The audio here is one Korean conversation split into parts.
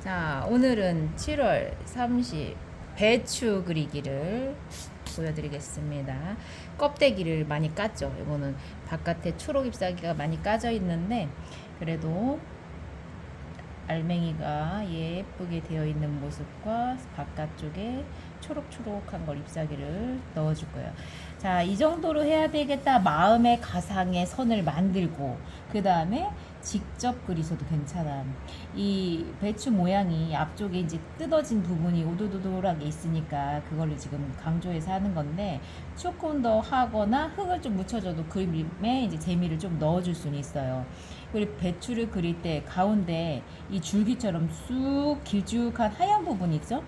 자, 오늘은 7월 30 배추 그리기를 보여드리겠습니다. 껍데기를 많이 깠죠. 이거는 바깥에 초록 잎사귀가 많이 까져 있는데 그래도 알맹이가 예쁘게 되어 있는 모습과 바깥쪽에 초록초록한 걸 잎사귀를 넣어줄 거예요. 자, 이 정도로 해야 되겠다. 마음의 가상의 선을 만들고 그 다음에 직접 그리셔도 괜찮아. 이 배추 모양이 앞쪽에 이제 뜯어진 부분이 오도도돌하게 있으니까 그걸로 지금 강조해서 하는 건데 조금 더 하거나 흙을 좀 묻혀줘도 그림에 이제 재미를 좀 넣어줄 수는 있어요. 그리고 배추를 그릴 때 가운데 이 줄기처럼 쑥 길쭉한 하얀 부분이 있죠?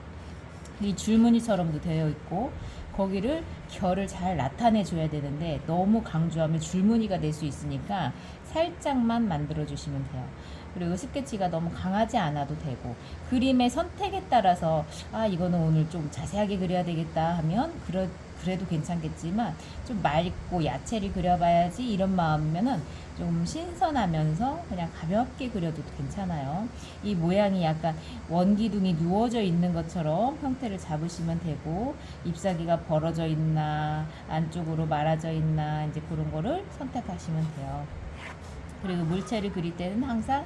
이 줄무늬처럼도 되어 있고 거기를 결을 잘 나타내 줘야 되는데 너무 강조하면 줄무늬가 될 수 있으니까 살짝만 만들어 주시면 돼요. 그리고 스케치가 너무 강하지 않아도 되고 그림의 선택에 따라서 이거는 오늘 좀 자세하게 그려야 되겠다 하면 그래도 괜찮겠지만 좀 맑고 야채를 그려봐야지 이런 마음이면은 좀 신선하면서 그냥 가볍게 그려도 괜찮아요. 이 모양이 약간 원기둥이 누워져 있는 것처럼 형태를 잡으시면 되고 잎사귀가 벌어져 있나 안쪽으로 말아져 있나 이제 그런 거를 선택하시면 돼요. 그리고 물체를 그릴 때는 항상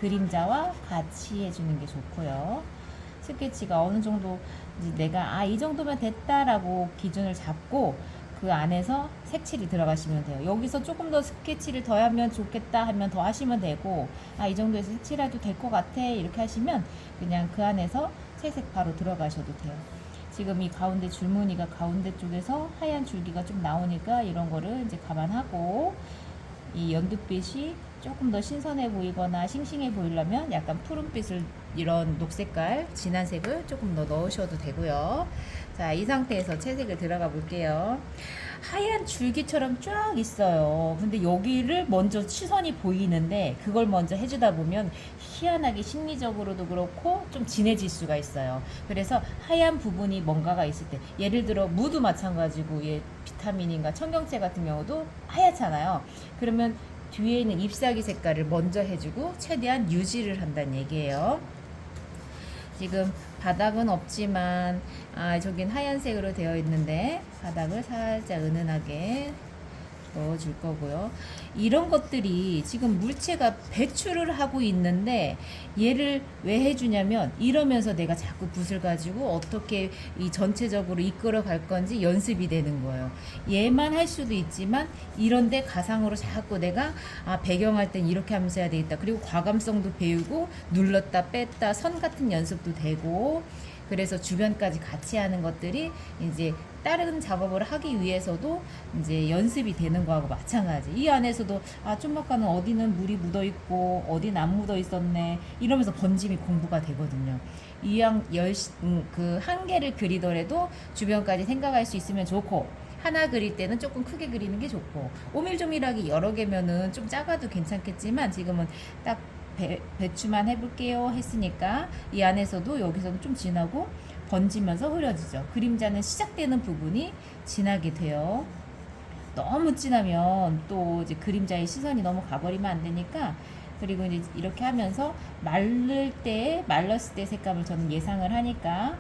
그림자와 같이 해주는 게 좋고요. 스케치가 어느 정도 이제 내가 이 정도면 됐다라고 기준을 잡고 그 안에서 색칠이 들어가시면 돼요. 여기서 조금 더 스케치를 더 하면 좋겠다 하면 더 하시면 되고 이 정도에서 색칠해도 될 것 같아 이렇게 하시면 그냥 그 안에서 채색 바로 들어가셔도 돼요. 지금 이 가운데 줄무늬가 가운데 쪽에서 하얀 줄기가 좀 나오니까 이런 거를 이제 감안하고 이 연두빛이 조금 더 신선해 보이거나 싱싱해 보이려면 약간 푸른빛을 이런 녹색깔 진한 색을 조금 더 넣으셔도 되고요. 자, 이 상태에서 채색을 들어가 볼게요. 하얀 줄기처럼 쫙 있어요. 근데 여기를 먼저 시선이 보이는데 그걸 먼저 해주다 보면 희한하게 심리적으로도 그렇고 좀 진해질 수가 있어요. 그래서 하얀 부분이 뭔가가 있을 때 예를 들어 무도 마찬가지고 비타민인가 청경채 같은 경우도 하얗잖아요. 그러면 뒤에 있는 잎사귀 색깔을 먼저 해주고 최대한 유지를 한다는 얘기예요. 지금 바닥은 없지만 저긴 하얀색으로 되어 있는데 바닥을 살짝 은은하게 넣어줄 거고요. 이런 것들이 지금 물체가 배출을 하고 있는데 얘를 왜 해주냐면 이러면서 내가 자꾸 붓을 가지고 어떻게 이 전체적으로 이끌어 갈 건지 연습이 되는 거예요. 얘만 할 수도 있지만 이런데 가상으로 자꾸 내가 배경할 땐 이렇게 하면서 해야 되겠다. 그리고 과감성도 배우고 눌렀다 뺐다 선 같은 연습도 되고 그래서 주변까지 같이 하는 것들이 이제 다른 작업을 하기 위해서도 이제 연습이 되는 거하고 마찬가지. 이 안에서도 좀 아까는 어디는 물이 묻어 있고 어디는 안 묻어 있었네 이러면서 번짐이 공부가 되거든요. 그 한 개를 그리더라도 주변까지 생각할 수 있으면 좋고 하나 그릴 때는 조금 크게 그리는 게 좋고 오밀조밀하게 여러 개면은 좀 작아도 괜찮겠지만 지금은 딱 배추만 해볼게요 했으니까 이 안에서도 여기서는 좀 진하고 번지면서 흐려지죠. 그림자는 시작되는 부분이 진하게 돼요. 너무 진하면 또 이제 그림자의 시선이 너무 가버리면 안 되니까 그리고 이제 이렇게 하면서 말랐을 때 색감을 저는 예상을 하니까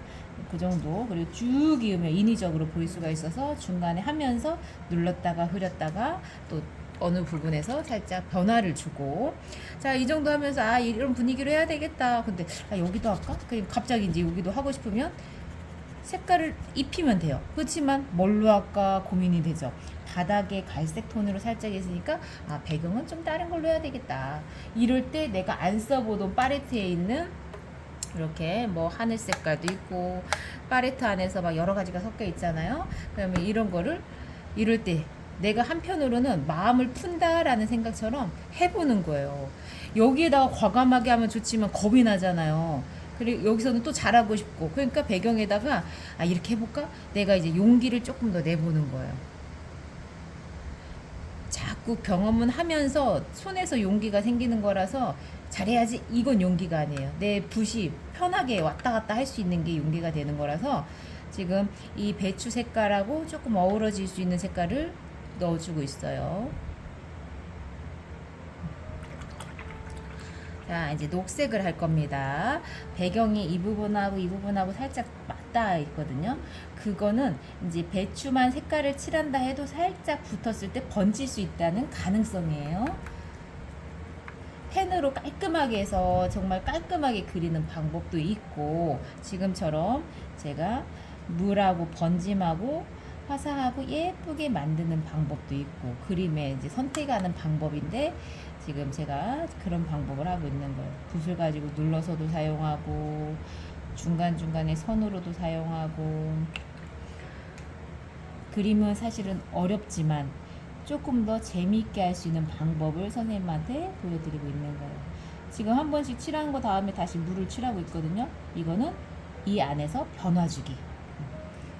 그 정도 그리고 쭉 이으면 인위적으로 보일 수가 있어서 중간에 하면서 눌렀다가 흐렸다가 또 어느 부분에서 살짝 변화를 주고 자, 이 정도 하면서 이런 분위기로 해야 되겠다. 근데 여기도 할까? 그럼 갑자기 이제 여기도 하고 싶으면 색깔을 입히면 돼요. 그렇지만 뭘로 할까 고민이 되죠. 바닥에 갈색 톤으로 살짝 있으니까 배경은 좀 다른 걸로 해야 되겠다. 이럴 때 내가 안 써보던 팔레트에 있는 이렇게 뭐 하늘 색깔도 있고 팔레트 안에서 막 여러 가지가 섞여 있잖아요. 그러면 이런 거를 이럴 때 내가 한편으로는 마음을 푼다라는 생각처럼 해보는 거예요. 여기에다가 과감하게 하면 좋지만 겁이 나잖아요. 그리고 여기서는 또 잘하고 싶고 그러니까 배경에다가 이렇게 해볼까? 내가 이제 용기를 조금 더 내보는 거예요. 자꾸 경험은 하면서 손에서 용기가 생기는 거라서 잘해야지 이건 용기가 아니에요. 내 붓이 편하게 왔다 갔다 할 수 있는 게 용기가 되는 거라서 지금 이 배추 색깔하고 조금 어우러질 수 있는 색깔을 넣어주고 있어요. 자, 이제 녹색을 할 겁니다. 배경이 이 부분하고 이 부분하고 살짝 맞닿아 있거든요. 그거는 이제 배추만 색깔을 칠한다 해도 살짝 붙었을 때 번질 수 있다는 가능성이에요. 펜으로 깔끔하게 해서 정말 깔끔하게 그리는 방법도 있고, 지금처럼 제가 물하고 번짐하고 화사하고 예쁘게 만드는 방법도 있고, 그림에 이제 선택하는 방법인데, 지금 제가 그런 방법을 하고 있는 거예요. 붓을 가지고 눌러서도 사용하고, 중간중간에 선으로도 사용하고. 그림은 사실은 어렵지만 조금 더 재미있게 할 수 있는 방법을 선생님한테 보여드리고 있는 거예요. 지금 한 번씩 칠하는 거 다음에 다시 물을 칠하고 있거든요. 이거는 이 안에서 변화 주기.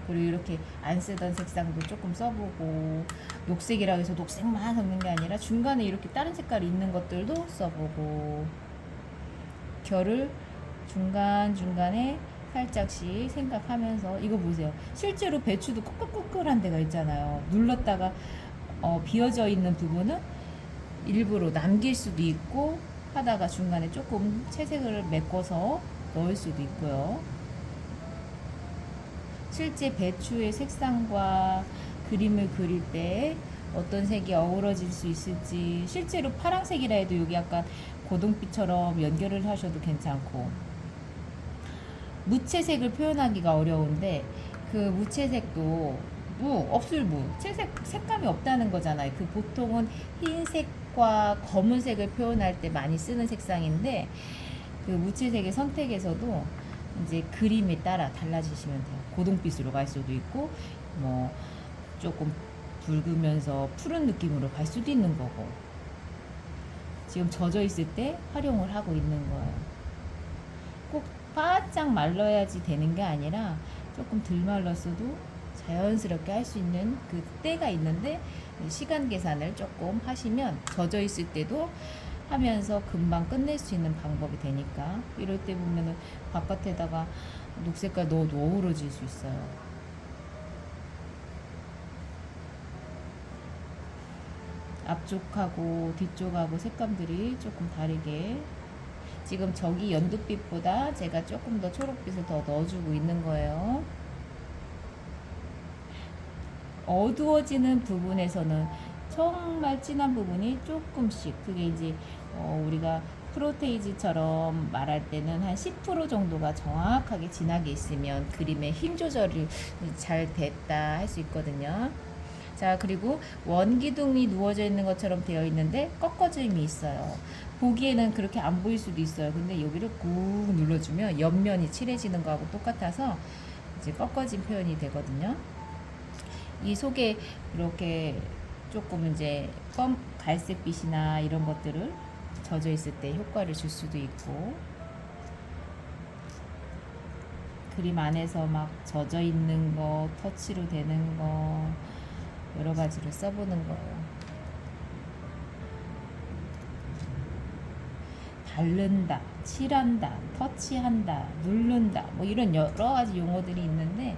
그리고 이렇게 안 쓰던 색상도 조금 써보고, 녹색이라고 해서 녹색만 섞는 게 아니라 중간에 이렇게 다른 색깔이 있는 것들도 써보고, 결을 중간중간에 살짝씩 생각하면서. 이거 보세요. 실제로 배추도 꾸끌꾸끌한 데가 있잖아요. 눌렀다가 비어져 있는 부분은 일부러 남길 수도 있고, 하다가 중간에 조금 채색을 메꿔서 넣을 수도 있고요. 실제 배추의 색상과 그림을 그릴 때 어떤 색이 어우러질 수 있을지, 실제로 파란색이라 해도 여기 약간 고동빛처럼 연결을 하셔도 괜찮고, 무채색을 표현하기가 어려운데 그 무채색도 없을무 색감이 없다는 거잖아요. 그 보통은 흰색과 검은색을 표현할 때 많이 쓰는 색상인데, 그 무채색의 선택에서도 이제 그림에 따라 달라지시면 돼요. 고동빛으로 갈 수도 있고, 뭐 조금 붉으면서 푸른 느낌으로 갈 수도 있는 거고, 지금 젖어 있을 때 활용을 하고 있는 거예요. 꼭 바짝 말라야지 되는 게 아니라 조금 덜 말랐어도 자연스럽게 할 수 있는 그 때가 있는데, 시간 계산을 조금 하시면 젖어 있을 때도 하면서 금방 끝낼 수 있는 방법이 되니까. 이럴 때 보면은 바깥에다가 녹색깔 넣어도 어우러질 수 있어요. 앞쪽하고 뒤쪽하고 색감들이 조금 다르게, 지금 저기 연두빛보다 제가 조금 더 초록빛을 더 넣어주고 있는 거예요. 어두워지는 부분에서는 정말 진한 부분이 조금씩, 그게 이제 우리가 프로테이즈처럼 말할 때는 한 10% 정도가 정확하게 진하게 있으면 그림의 힘 조절이 잘 됐다 할 수 있거든요. 자, 그리고 원기둥이 누워져 있는 것처럼 되어 있는데 꺾어짐이 있어요. 보기에는 그렇게 안 보일 수도 있어요. 근데 여기를 꾹 눌러주면 옆면이 칠해지는 거하고 똑같아서 이제 꺾어진 표현이 되거든요. 이 속에 이렇게 조금 이제 갈색빛이나 이런 것들을 젖어 있을 때 효과를 줄 수도 있고, 그림 안에서 막 젖어 있는 거, 터치로 되는 거, 여러 가지로 써보는 거예요. 바른다, 칠한다, 터치한다, 누른다, 뭐 이런 여러 가지 용어들이 있는데,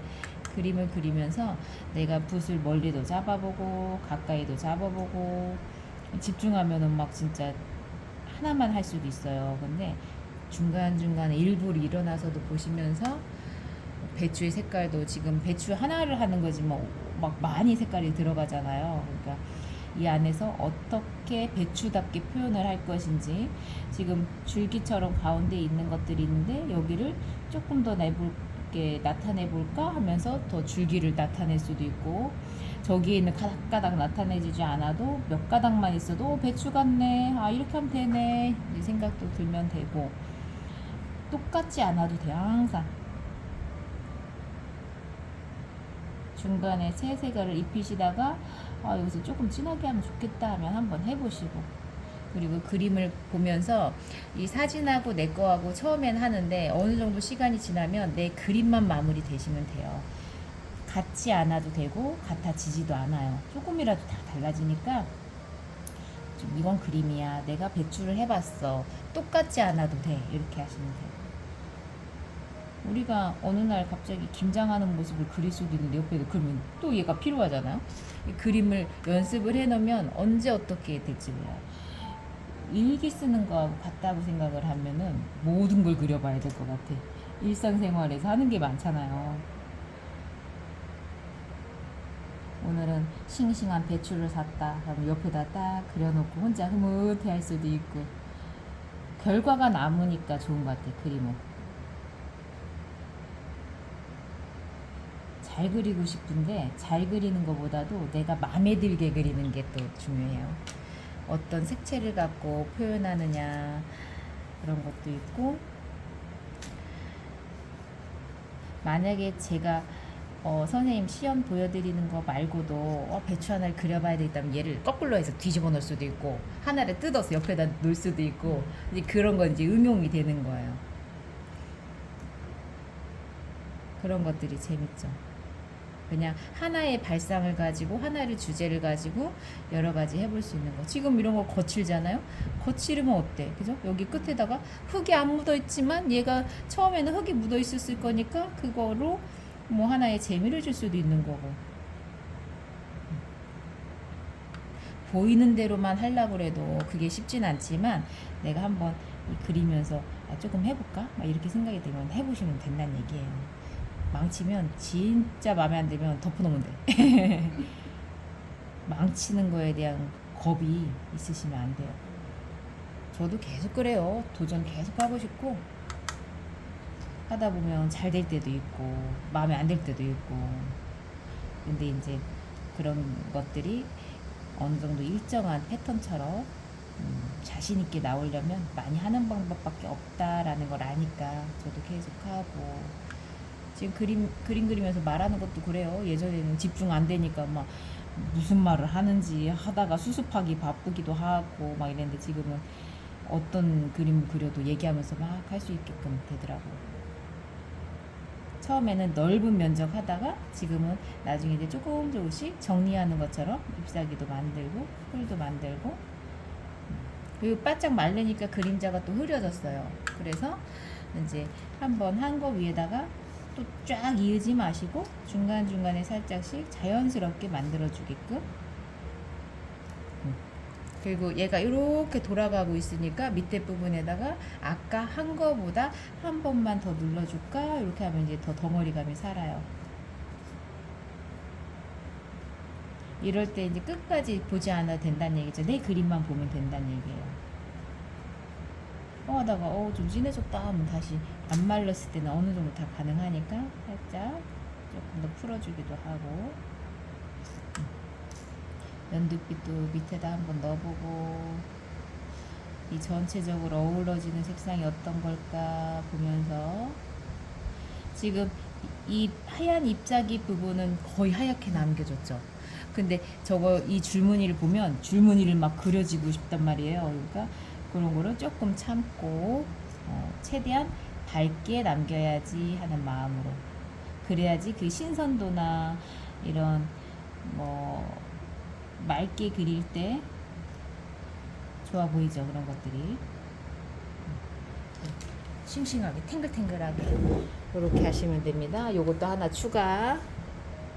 그림을 그리면서 내가 붓을 멀리도 잡아보고 가까이도 잡아보고, 집중하면은 막 진짜 하나만 할 수도 있어요. 근데 중간중간에 일부러 일어나서도 보시면서, 배추의 색깔도 지금 배추 하나를 하는 거지 뭐 막 많이 색깔이 들어가잖아요. 그러니까 이 안에서 어떻게 배추답게 표현을 할 것인지, 지금 줄기처럼 가운데 있는 것들이 있는데 여기를 조금 더 나타내 볼까 하면서 더 줄기를 나타낼 수도 있고, 저기에 있는 가닥가닥 나타내지지 않아도 몇 가닥만 있어도 배추 같네, 아 이렇게 하면 되네, 이 생각도 들면 되고, 똑같지 않아도 돼요. 항상 중간에 새 색깔을 입히시다가 여기서 조금 진하게 하면 좋겠다 하면 한번 해보시고, 그리고 그림을 보면서 이 사진하고 내 거하고 처음엔 하는데 어느 정도 시간이 지나면 내 그림만 마무리 되시면 돼요. 같지 않아도 되고 같아지지도 않아요. 조금이라도 다 달라지니까, 좀 이건 그림이야, 내가 배출을 해봤어, 똑같지 않아도 돼, 이렇게 하시면 돼요. 우리가 어느 날 갑자기 김장하는 모습을 그릴 수도 있는데 옆에도 그러면 또 얘가 필요하잖아요. 이 그림을 연습을 해놓으면 언제 어떻게 될지 몰라요. 일기 쓰는 거하고 같다고 생각을 하면은 모든 걸 그려봐야 될 것 같아. 일상생활에서 하는 게 많잖아요. 오늘은 싱싱한 배추를 샀다. 그럼 옆에다 딱 그려놓고 혼자 흐뭇해 할 수도 있고. 결과가 남으니까 좋은 것 같아, 그림은. 잘 그리고 싶은데 잘 그리는 것보다도 내가 마음에 들게 그리는 게 또 중요해요. 어떤 색채를 갖고 표현하느냐 그런 것도 있고, 만약에 제가 선생님 시연 보여드리는 거 말고도 배추 하나를 그려봐야 되겠다면 얘를 거꾸로 해서 뒤집어 놓을 수도 있고 하나를 뜯어서 옆에다 놓을 수도 있고, 이제 그런 건 이제 응용이 되는 거예요. 그런 것들이 재밌죠. 그냥 하나의 발상을 가지고 하나의 주제를 가지고 여러 가지 해볼 수 있는 거. 지금 이런 거 거칠잖아요. 거칠으면 어때? 그죠? 여기 끝에다가 흙이 안 묻어 있지만 얘가 처음에는 흙이 묻어 있었을 거니까 그거로 뭐 하나의 재미를 줄 수도 있는 거고. 보이는 대로만 하려고 해도 그게 쉽진 않지만 내가 한번 그리면서 조금 해볼까? 막 이렇게 생각이 들면 해보시면 된다는 얘기예요. 망치면 진짜 마음에 안 들면 덮어놓으면 돼. 망치는 거에 대한 겁이 있으시면 안 돼요. 저도 계속 그래요. 도전 계속 하고 싶고 하다 보면 잘 될 때도 있고 마음에 안 들 때도 있고, 근데 이제 그런 것들이 어느 정도 일정한 패턴처럼 자신 있게 나오려면 많이 하는 방법밖에 없다라는 걸 아니까 저도 계속 하고. 지금 그림 그리면서 말하는 것도 그래요. 예전에는 집중 안 되니까 막 무슨 말을 하는지 하다가 수습하기 바쁘기도 하고 막 이랬는데 지금은 어떤 그림 그려도 얘기하면서 막 할 수 있게끔 되더라고요. 처음에는 넓은 면적 하다가 지금은 나중에 이제 조금씩 정리하는 것처럼 잎사귀도 만들고 풀도 만들고, 그리고 바짝 마르니까 그림자가 또 흐려졌어요. 그래서 이제 한번 한 거 위에다가 또 쫙 이으지 마시고 중간중간에 살짝씩 자연스럽게 만들어 주게끔. 그리고 얘가 이렇게 돌아가고 있으니까 밑에 부분에다가 아까 한 거보다 한 번만 더 눌러줄까? 이렇게 하면 이제 더 덩어리감이 살아요. 이럴 때 이제 끝까지 보지 않아도 된다는 얘기죠. 내 그림만 보면 된다는 얘기예요. 하다가 좀 진해졌다 하면 다시 안 말랐을 때는 어느 정도 다 가능하니까 살짝 조금 더 풀어주기도 하고, 연두빛도 밑에다 한번 넣어보고 이 전체적으로 어우러지는 색상이 어떤 걸까 보면서, 지금 이 하얀 잎사귀 부분은 거의 하얗게 남겨졌죠. 근데 저거 이 줄무늬를 보면 줄무늬를 막 그려지고 싶단 말이에요. 그러니까 그런 거를 조금 참고 최대한 밝게 남겨야지 하는 마음으로, 그래야지 그 신선도나 이런 뭐 맑게 그릴 때 좋아 보이죠. 그런 것들이 싱싱하게 탱글탱글하게 이렇게 하시면 됩니다. 요것도 하나 추가.